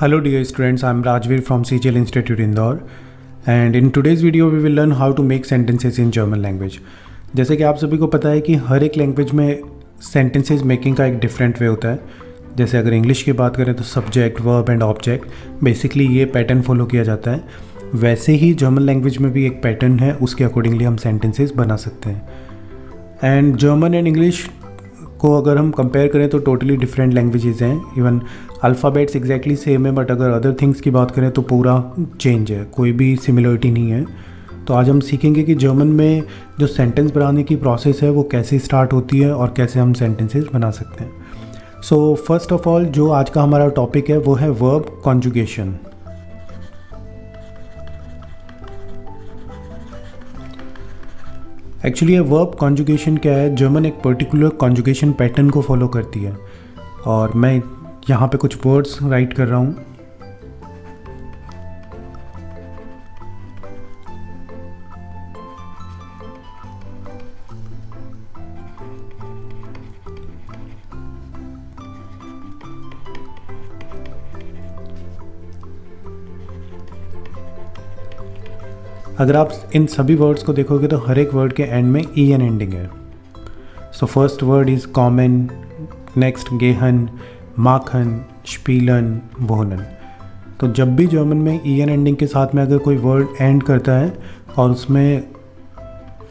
Hello dear students, I am Rajveer from CGL Institute Indore and in today's video we will learn how to make sentences in German language। जैसे कि आप सभी को पता है कि हर एक लैंग्वेज में सेंटेंसेस मेकिंग का एक डिफरेंट वे होता है। जैसे अगर इंग्लिश की बात करें तो subject, verb and object, basically ये पैटर्न फॉलो किया जाता है। वैसे ही जर्मन लैंग्वेज में भी एक पैटर्न है, उसके अकॉर्डिंगली हम सेंटेंसेस बना सकते हैं। एंड जर्मन एंड इंग्लिश को अगर हम कंपेयर करें तो टोटली डिफरेंट लैंग्वेजेस हैं। इवन अल्फ़ाबेट्स एग्जैक्टली सेम है, बट अगर अदर थिंग्स की बात करें तो पूरा चेंज है, कोई भी सिमिलरिटी नहीं है। तो आज हम सीखेंगे कि जर्मन में जो सेंटेंस बनाने की प्रोसेस है वो कैसे स्टार्ट होती है और कैसे हम सेंटेंसेस बना सकते हैं। सो फर्स्ट ऑफ ऑल जो आज का हमारा टॉपिक है वो है वर्ब कॉन्जुगेशन। एक्चुअली ये वर्ब कॉन्जुगेशन क्या है, जर्मन एक पर्टिकुलर कॉन्जुगेशन पैटर्न को फॉलो करती है और मैं यहाँ पे कुछ वर्ड्स राइट कर रहा हूँ। अगर आप इन सभी वर्ड्स को देखोगे तो हर एक वर्ड के एंड में ई एन एंडिंग है। सो फर्स्ट वर्ड इज़ कॉमन, नेक्स्ट गेहन, माखन, स्पीलन, वोहलन। तो जब भी जर्मन में ई एन एंडिंग के साथ में अगर कोई वर्ड एंड करता है और उसमें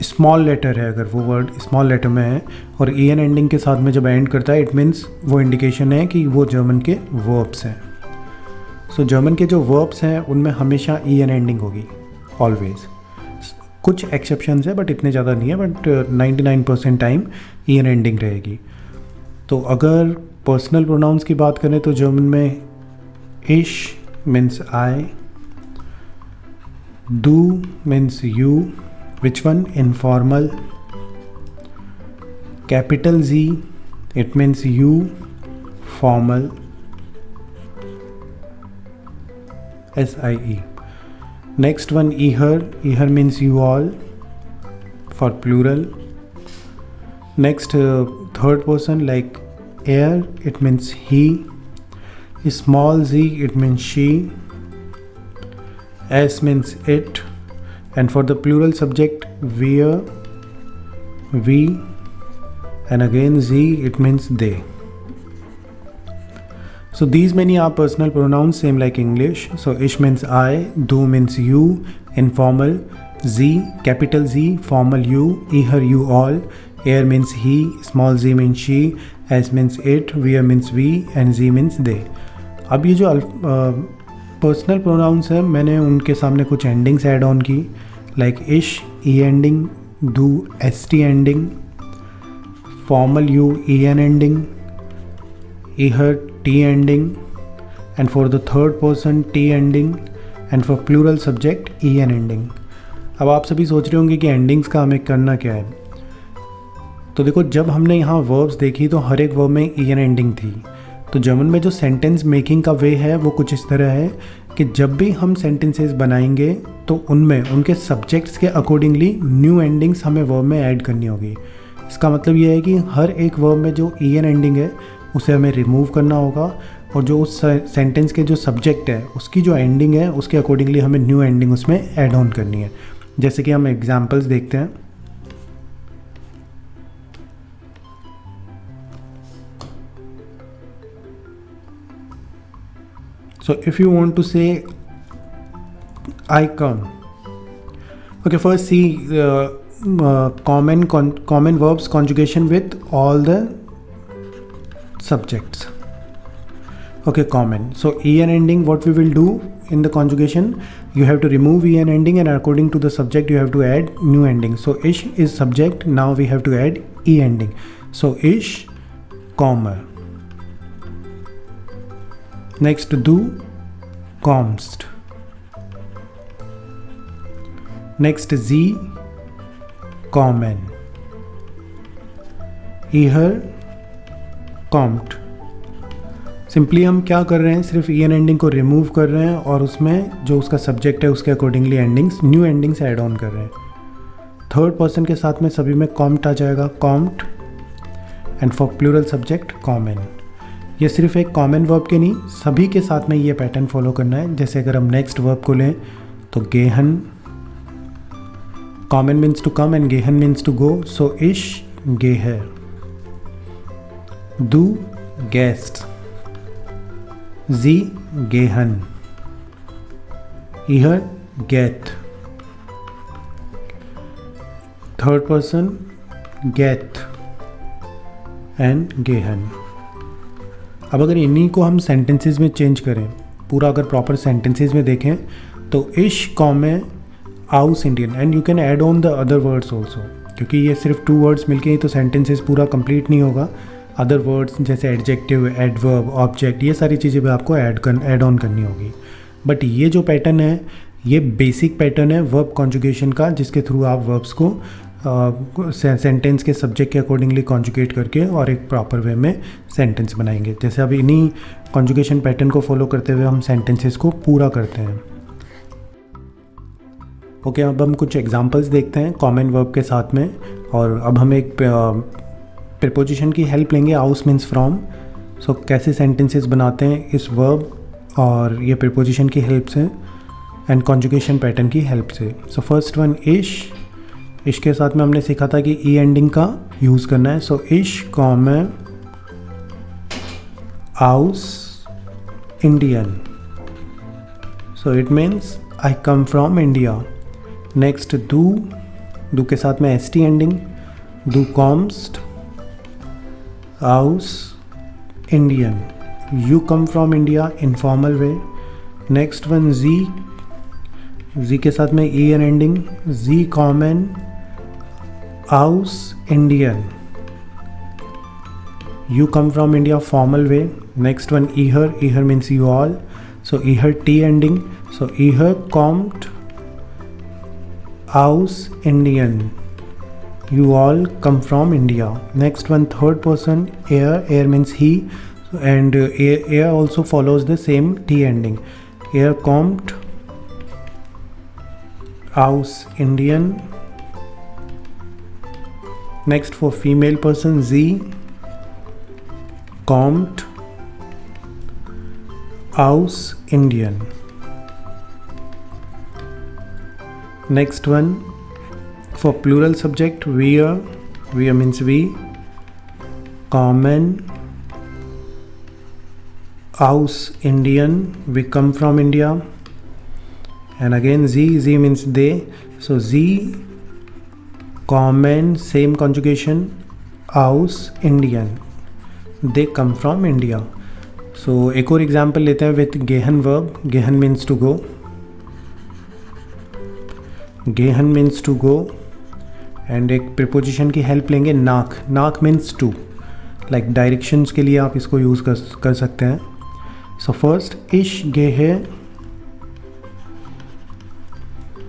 स्मॉल लेटर है, अगर वो वर्ड स्मॉल लेटर में है और ई एन एंडिंग के साथ में जब एंड करता है, इट मीन्स वो इंडिकेशन है कि वो जर्मन के वर्ब्स हैं। सो जर्मन के जो वर्ब्स हैं उनमें हमेशा ई एन एंडिंग होगी, ऑलवेज। कुछ एक्सेप्शंस है बट इतने ज़्यादा नहीं है, but 99% time E N ending रहेगी। तो अगर पर्सनल प्रोनाउंस की बात करें तो जर्मन में इश means I, do means you, which one, informal, capital G it means you, formal, SIE। Next one, iher means you all for plural. Next, third person like er, it means he. Small z, it means she. S means it. And for the plural subject, wir, we. And again z, it means they. So these many are personal pronouns, same like English. So ich means I, du means you, informal, z, capital Z, formal you, iher you all, er means he, small z means she, s means it, wir means we, and z means they. अब ये जो personal pronouns है मैंने उनके सामने कुछ endings add on की, like इश ई एंडिंग, डू ST ending, formal you EN ending, iher T ending, and for the third person T ending, and for plural subject EN ending। अब आप सभी सोच रहे होंगे कि एंडिंग्स का हमें करना क्या है। तो देखो, जब हमने यहाँ वर्ब्स देखी तो हर एक वर्ब में EN एंडिंग थी। तो जर्मन में जो सेंटेंस मेकिंग का वे है वो कुछ इस तरह है कि जब भी हम सेंटेंसेस बनाएंगे तो उनमें उनके सब्जेक्ट्स के अकॉर्डिंगली न्यू एंडिंग्स हमें वर्ब में ऐड करनी होगी। इसका मतलब ये है कि हर एक वर्ब में जो EN एंडिंग है उसे हमें रिमूव करना होगा और जो उस सेंटेंस के जो सब्जेक्ट है उसकी जो एंडिंग है उसके अकॉर्डिंगली हमें न्यू एंडिंग उसमें ऐड ऑन करनी है। जैसे कि हम एग्जांपल्स देखते हैं। So if you want to say I come, okay, first see कॉमन verbs conjugation with all the subjects. Okay, common. So EN ending, what we will do in the conjugation, you have to remove EN ending and according to the subject you have to add new ending. So ish is subject, now we have to add E ending. So ish, comma. Next, du kommst. Next, sie kommen. Ihr Comte. Simply हम क्या कर रहे हैं, सिर्फ EN ending को remove कर रहे हैं और उसमें जो उसका सब्जेक्ट है उसके accordingly endings, new endings add on कर रहे हैं। थर्ड पर्सन के साथ में सभी में कॉम्ट आ जाएगा, कॉम्ट, and for plural subject common. ये सिर्फ एक कॉमन वर्ब के नहीं, सभी के साथ में ये पैटर्न फॉलो करना है। जैसे अगर हम नेक्स्ट वर्ब को लें तो गेहन, कॉमन मीन्स टू कम एंड गेहन मीन्स टू गो, सो इश गेह। दू गेस्ट, जी गेहन, इहर गेट, थर्ड पर्सन गेट एंड गेहन। अब अगर इन्हीं को हम सेंटेंसेस में चेंज करें, पूरा अगर प्रॉपर सेंटेंसेस में देखें तो इश कॉमे आउस Indian, and you can add on the other words also, क्योंकि ये सिर्फ 2 वर्ड्स मिलके ही तो सेंटेंसेस पूरा कंप्लीट नहीं होगा। अदर वर्ड्स जैसे एडजेक्टिव, एडवर्ब, ऑब्जेक्ट, ये सारी चीज़ें भी आपको ऐड ऑन करनी होगी। बट ये जो पैटर्न है ये बेसिक पैटर्न है वर्ब कॉन्जुगेशन का, जिसके थ्रू आप वर्ब्स को सेंटेंस के सब्जेक्ट के अकॉर्डिंगली कॉन्जुगेट करके और एक प्रॉपर वे में सेंटेंस बनाएंगे। जैसे अब इन्हीं कॉन्जुगेशन पैटर्न को फॉलो करते हुए हम सेंटेंसेस को पूरा करते हैं। ओके, अब हम कुछ एग्जांपल्स देखते हैं कॉमन वर्ब के साथ में, और अब हम एक प्रीपोजिशन की हेल्प लेंगे, आउस मीन्स फ्रॉम। सो कैसे सेंटेंसेस बनाते हैं इस वर्ब और ये प्रीपोजिशन की हेल्प से एंड कॉन्जुगेशन पैटर्न की हेल्प से। सो फर्स्ट वन इश, इश के साथ में हमने सीखा था कि ई एंडिंग का यूज़ करना है। सो इश कॉमे आउस Indian, so it means I come from India. Next दू, दू के साथ में एस टी एंडिंग, दू कॉम्स्ट आउस इंडियन, you come from India informal way. Next one जी, जी के साथ में ई एन एंडिंग, जी कॉमन आउस इंडियन, you come from India formal way. Next one iher, iher means you all, so iher t ending, so iher kommt aus Indian, you all come from India. Next one third person er, er means he, and er also follows the same t ending, er kommt aus Indian. Next for female person z, kommt aus Indian. Next one for plural subject wir, wir means we, kommen aus Indian, we come from India. And again z, z means they, so z kommen, same conjugation, aus Indian, they come from India. So एक और example लेते हैं with गेहन verb, गेहन means to go, गेहन means to go, and एक preposition की help लेंगे नाक, नाक मीन्स टू, लाइक डायरेक्शंस के लिए आप इसको यूज़ कर सकते हैं। सो फर्स्ट इश गेहे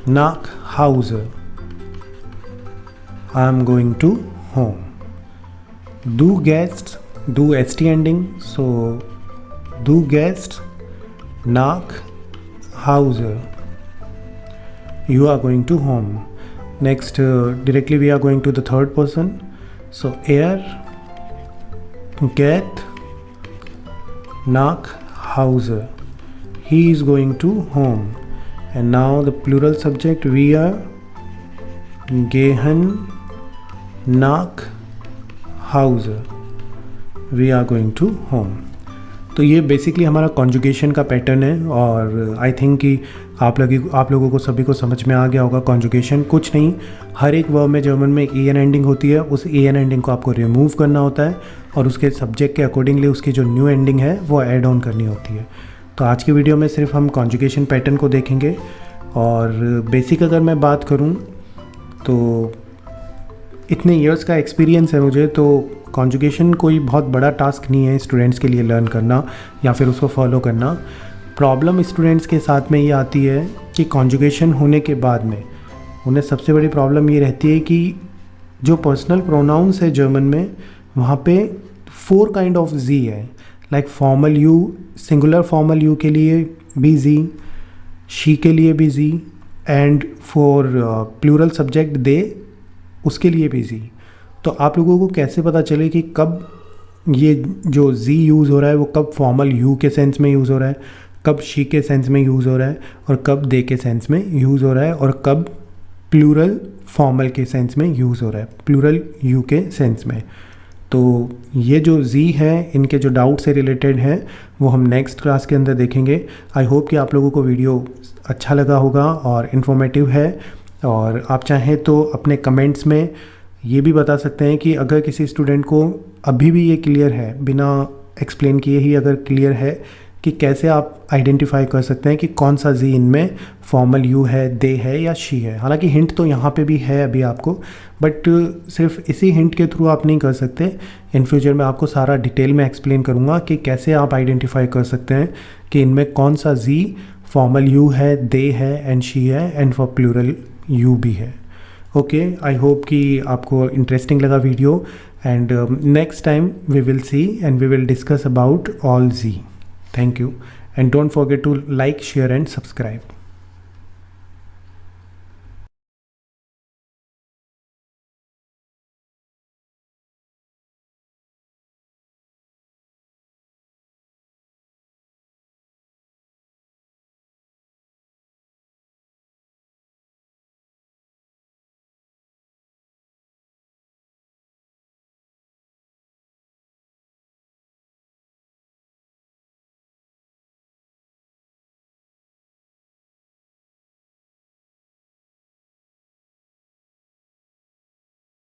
नाक house, I am going to home. Do guests, do st ending, so do guests nach Hause, you are going to home. Next directly we are going to the third person, so er geht nach Hause, he is going to home. And now the plural subject we are gehen nach Hause, we are going to home. तो ये basically हमारा conjugation का pattern है, और I think कि आप लोगों को सभी को समझ में आ गया होगा। कॉन्जुगेशन कुछ नहीं, हर एक वर्ब में जर्मन में एक ई एन एंडिंग होती है, उस ई एन एंडिंग को आपको रिमूव करना होता है और उसके सब्जेक्ट के अकॉर्डिंगली उसकी जो न्यू एंडिंग है वो ऐड ऑन करनी होती है। तो आज की वीडियो में सिर्फ हम कॉन्जुगेशन पैटर्न को देखेंगे, और बेसिक अगर मैं बात करूँ तो इतने इयर्स का एक्सपीरियंस है मुझे, तो कॉन्जुगेशन कोई बहुत बड़ा टास्क नहीं है स्टूडेंट्स के लिए लर्न करना या फिर उसको फॉलो करना। प्रॉब्लम स्टूडेंट्स के साथ में ये आती है कि कॉन्जुगेशन होने के बाद में उन्हें सबसे बड़ी प्रॉब्लम ये रहती है कि जो पर्सनल प्रोनाउंस है जर्मन में, वहाँ पे 4 काइंड ऑफ जी है, like formal you, singular formal you के लिए भी जी, शी के लिए भी जी, and for plural subject they, उसके लिए भी जी। तो आप लोगों को कैसे पता चले कि कब ये जो जी यूज़ हो रहा है वो कब फॉर्मल यू के सेंस में यूज़ हो रहा है, कब शी के सेंस में यूज़ हो रहा है, और कब दे के सेंस में यूज़ हो रहा है, और कब प्लूरल फॉर्मल के सेंस में यूज़ हो रहा है, प्लूरल यू के सेंस में। तो ये जो जी है, इनके जो डाउट से रिलेटेड हैं वो हम नेक्स्ट क्लास के अंदर देखेंगे। आई होप कि आप लोगों को वीडियो अच्छा लगा होगा और इन्फॉर्मेटिव है। और आप चाहें तो अपने कमेंट्स में ये भी बता सकते हैं कि अगर किसी स्टूडेंट को अभी भी ये क्लियर है, बिना एक्सप्लेन किए ही अगर क्लियर है कि कैसे आप आइडेंटिफाई कर सकते हैं कि कौन सा जी इनमें फॉर्मल यू है, दे है या शी है। हालांकि हिंट तो यहाँ पे भी है अभी आपको, बट सिर्फ इसी हिंट के थ्रू आप नहीं कर सकते। इन फ्यूचर में आपको सारा डिटेल में एक्सप्लेन करूँगा कि कैसे आप आइडेंटिफाई कर सकते हैं कि इनमें कौन सा जी फॉर्मल यू है, दे है एंड शी है, एंड फॉर प्लूरल यू भी है। ओके, आई होप कि आपको इंटरेस्टिंग लगा video, and next time we will see and we will discuss about all जी। Thank you, and don't forget to like, share and subscribe.